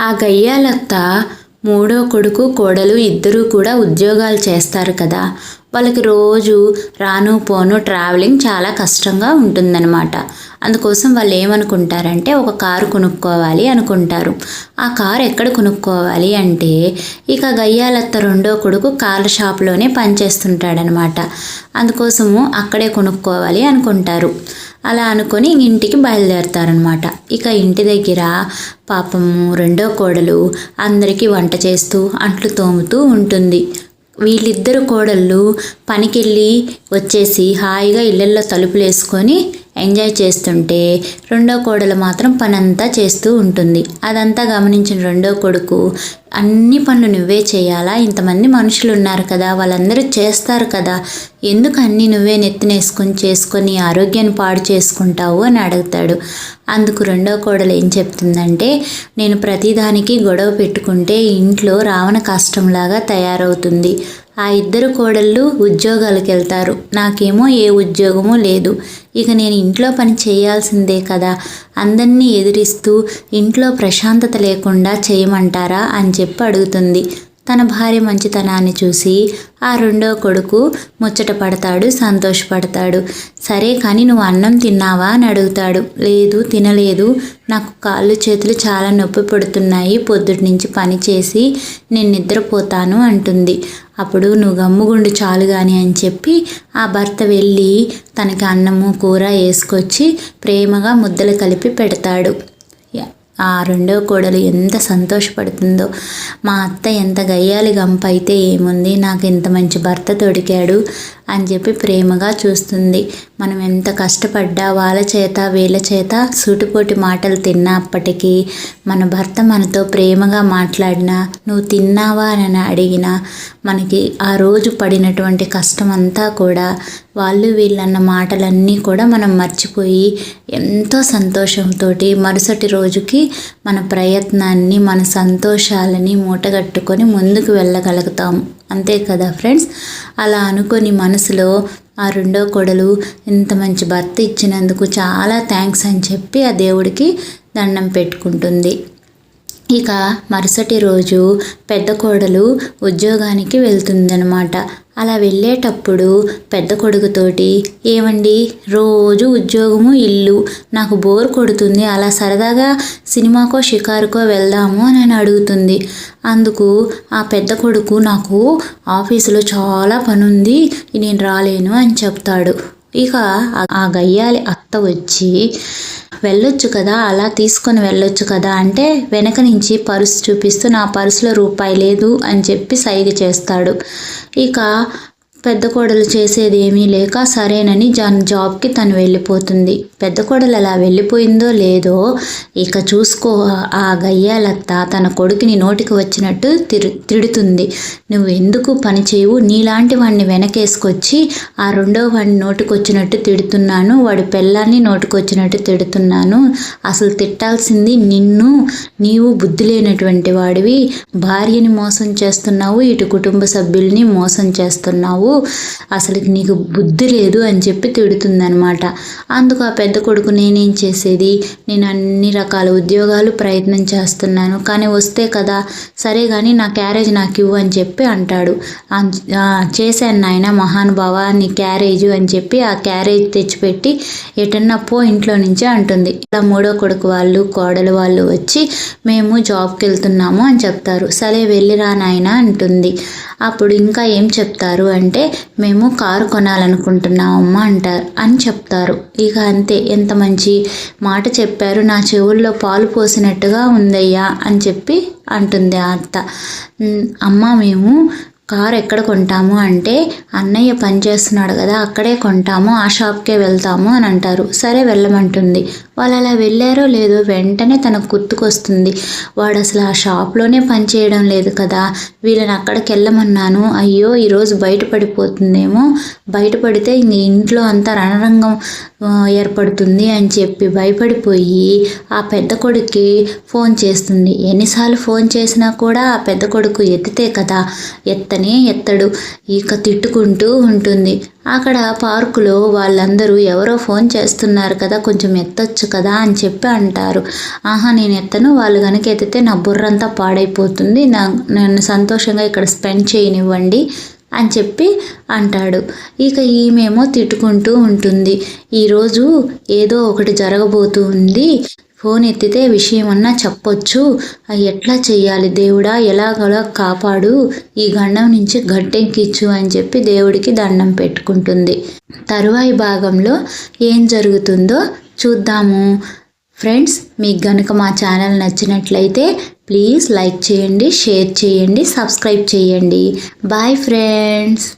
ఆ గయ్యాలత్త మూడో కొడుకు కోడలు ఇద్దరూ కూడా ఉద్యోగాలు చేస్తారు కదా. వాళ్ళకి రోజు రాను పోను ట్రావెలింగ్ చాలా కష్టంగా ఉంటుందన్నమాట. అందుకోసం వాళ్ళు ఏమనుకుంటారంటే ఒక కారు కొనుక్కోవాలి అనుకుంటారు. ఆ కారు ఎక్కడ కొనుక్కోవాలి అంటే ఇక గయ్యాలత్త రెండో కొడుకు కార్ల షాప్లోనే పనిచేస్తుంటాడనమాట. అందుకోసము అక్కడే కొనుక్కోవాలి అనుకుంటారు. అలా అనుకొని ఇంటికి బయలుదేరతారనమాట. ఇక ఇంటి దగ్గర పాపము రెండో కోడలు అందరికీ వంట చేస్తూ అంట్లు తోముతూ ఉంటుంది. వీళ్ళిద్దరు కోడళ్ళు పనికెళ్ళి వచ్చేసి హాయిగా ఇళ్ళల్లో తలుపులు వేసుకొని ఎంజాయ్ చేస్తుంటే రెండో కోడలు మాత్రం పనంతా చేస్తూ ఉంటుంది. అదంతా గమనించిన రెండో కొడుకు అన్ని పనులు నువ్వే చేయాలా, ఇంతమంది మనుషులు ఉన్నారు కదా, వాళ్ళందరూ చేస్తారు కదా, ఎందుకు అన్నీ నువ్వే నెత్తినేసుకొని చేసుకొని ఆరోగ్యాన్ని పాడు చేసుకుంటావు అని అడుగుతాడు. అందుకు రెండో కోడలు ఏం చెప్తుందంటే, నేను ప్రతిదానికి గొడవ పెట్టుకుంటే ఇంట్లో రావణ కష్టంలాగా తయారవుతుంది. ఆ ఇద్దరు కోడళ్ళు ఉద్యోగాలకు వెళ్తారు, నాకేమో ఏ ఉద్యోగమూ లేదు. ఇక నేను ఇంట్లో పని చేయాల్సిందే కదా, అందరినీ ఎదిరిస్తూ ఇంట్లో ప్రశాంతత లేకుండా చేయమంటారా అని చెప్పి అడుగుతుంది. తన భార్య మంచితనాన్ని చూసి ఆ రెండో కొడుకు ముచ్చట పడతాడు, సంతోషపడతాడు. సరే కానీ నువ్వు అన్నం తిన్నావా అని అడుగుతాడు. లేదు తినలేదు, నాకు కాళ్ళు చేతులు చాలా నొప్పి పడుతున్నాయి, పొద్దుటి నుంచి పని చేసి నేను నిద్రపోతాను అంటుంది. అప్పుడు నువ్వు గమ్ముగుండు చాలు గాని అని చెప్పి ఆ భర్త వెళ్ళి తనకి అన్నము కూర వేసుకొచ్చి ప్రేమగా ముద్దలు కలిపి పెడతాడు. ఆ రెండో కోడలు ఎంత సంతోషపడుతుందో, మా అత్త ఎంత గయ్యాలి గంప అయితే ఏముంది, నాకు ఇంత మంచి భర్త దొరికాడు అని చెప్పి ప్రేమగా చూస్తుంది. మనం ఎంత కష్టపడ్డా వాళ్ళ చేత వీళ్ళ చేత సూటిపోటి మాటలు తిన్నప్పటికీ మన భర్త మనతో ప్రేమగా మాట్లాడినా, నువ్వు తిన్నావా అని అడిగినా మనకి ఆ రోజు పడినటువంటి కష్టం అంతా కూడా వాళ్ళు వీళ్ళన్న మాటలన్నీ కూడా మనం మర్చిపోయి ఎంతో సంతోషంతో మరుసటి రోజుకి మన ప్రయత్నాన్ని మన సంతోషాలని మూటగట్టుకొని ముందుకు వెళ్ళగలుగుతాము. అంతే కదా ఫ్రెండ్స్. అలా అనుకొని మనసులో ఆ రెండో కోడలు ఇంత మంచి భర్త ఇచ్చినందుకు చాలా థ్యాంక్స్ అని చెప్పి ఆ దేవుడికి దండం పెట్టుకుంటుంది. ఇక మరుసటి రోజు పెద్ద కోడలు ఉద్యోగానికి వెళ్తుందనమాట. అలా వెళ్ళేటప్పుడు పెద్ద కొడుకుతోటి, ఏమండి రోజు ఉద్యోగము ఇల్లు నాకు బోర్ కొడుతుంది, అలా సరదాగా సినిమాకో షికారుకో వెళ్దాము అని అడుగుతుంది. అందుకు ఆ పెద్ద కొడుకు, నాకు ఆఫీసులో చాలా పని ఉంది, నేను రాలేను అని చెప్తాడు. ఇక ఆ గయ్యాలి అత్త వచ్చి, వెళ్ళొచ్చు కదా, అలా తీసుకొని వెళ్ళొచ్చు కదా అంటే వెనక నుంచి పర్సు చూపిస్తూ నా పర్సులో రూపాయి లేదు అని చెప్పి సైగ చేస్తాడు. ఇక పెద్ద కోడలు చేసేది ఏమీ లేక సరేనని జాబ్కి తను వెళ్ళిపోతుంది. పెద్ద కోడలు అలా వెళ్ళిపోయిందో లేదో ఇక చూసుకో, ఆ గయ్యాలత్త తన కొడుకుని నోటికి వచ్చినట్టు తిడుతుంది. నువ్వు ఎందుకు పని చేయవు, నీలాంటి వాడిని వెనకేసుకొచ్చి ఆ రెండో వాడిని నోటికొచ్చినట్టు తిడుతున్నాను, వాడి పెళ్ళాన్ని నోటికొచ్చినట్టు తిడుతున్నాను, అసలు తిట్టాల్సింది నిన్ను, నీవు బుద్ధి లేనటువంటి వాడివి, భార్యని మోసం చేస్తున్నావు, ఇటు కుటుంబ సభ్యుల్ని మోసం చేస్తున్నావు, అసలు నీకు బుద్ధి లేదు అని చెప్పి తిడుతుందనమాట. అందుకు ఆ పెద్ద కొడుకు, నేనేం చేసేది, నేను అన్ని రకాల ఉద్యోగాలు ప్రయత్నం చేస్తున్నాను, కానీ వస్తే కదా, సరే కానీ నా క్యారేజ్ నాకు ఇవ్వు అని చెప్పి అంటాడు. చేశాను నాయన మహానుభావ నీ క్యారేజ్ అని చెప్పి ఆ క్యారేజ్ తెచ్చిపెట్టి ఎటన్నా పో ఇంట్లో నుంచి అంటుంది. ఇలా మూడో కొడుకు వాళ్ళు కోడలు వాళ్ళు వచ్చి మేము జాబ్కి వెళ్తున్నాము అని చెప్తారు. సరే వెళ్ళిరా నాయన అంటుంది. అప్పుడు ఇంకా ఏం చెప్తారు అంటే, మేము కారు కొనాలనుకుంటున్నామమ్మా అని చెప్తారు. ఇక అంతే, ఎంత మంచి మాట చెప్పారు, నా చెవుల్లో పాలు పోసినట్టుగా ఉందయ్యా అని చెప్పి అంటుంది ఆ అత్త. అమ్మ మేము కారు ఎక్కడ కొంటాము అంటే అన్నయ్య పనిచేస్తున్నాడు కదా అక్కడే కొంటాము, ఆ షాప్కే వెళ్తాము అని అంటారు. సరే వెళ్ళమంటుంది. వాళ్ళు అలా వెళ్ళారో లేదో వెంటనే తనకు గుర్తుకొస్తుంది, వాడు అసలు ఆ షాప్లోనే పని చేయడం లేదు కదా, వీళ్ళని అక్కడికి వెళ్ళమన్నాను, అయ్యో ఈరోజు బయటపడిపోతుందేమో, బయటపడితే ఇంట్లో అంతా రణరంగం ఏర్పడుతుంది అని చెప్పి భయపడిపోయి ఆ పెద్ద కొడుక్కి ఫోన్ చేస్తుంది. ఎన్నిసార్లు ఫోన్ చేసినా కూడా ఆ పెద్ద కొడుకు ఎత్తితే కదా, ఎత్తడు. ఇక తిట్టుకుంటూ ఉంటుంది. అక్కడ పార్కులో వాళ్ళందరూ ఎవరో ఫోన్ చేస్తున్నారు కదా, కొంచెం ఎత్తొచ్చు కదా అని చెప్పి అంటారు. ఆహా, నేను ఎత్తను, వాళ్ళు కనుక ఎత్తితే నా బుర్రంతా పాడైపోతుంది, నన్ను సంతోషంగా ఇక్కడ స్పెండ్ చేయనివ్వండి అని చెప్పి అంటాడు. ఇక ఈమెమో తిట్టుకుంటూ ఉంటుంది. ఈరోజు ఏదో ఒకటి జరగబోతూ ఉంది, ఫోన్ ఎత్తితే విషయం అన్నా చెప్పొచ్చు, ఎట్లా చెయ్యాలి దేవుడా, ఎలాగలా కాపాడు, ఈ గండం నుంచి గట్టెక్కిచ్చు అని చెప్పి దేవుడికి దండం పెట్టుకుంటుంది. తరువాయి భాగంలో ఏం జరుగుతుందో చూద్దాము. ఫ్రెండ్స్, మీకు గనుక మా ఛానల్ నచ్చినట్లయితే ప్లీజ్ లైక్ చేయండి, షేర్ చేయండి, సబ్స్క్రైబ్ చేయండి. Bye friends.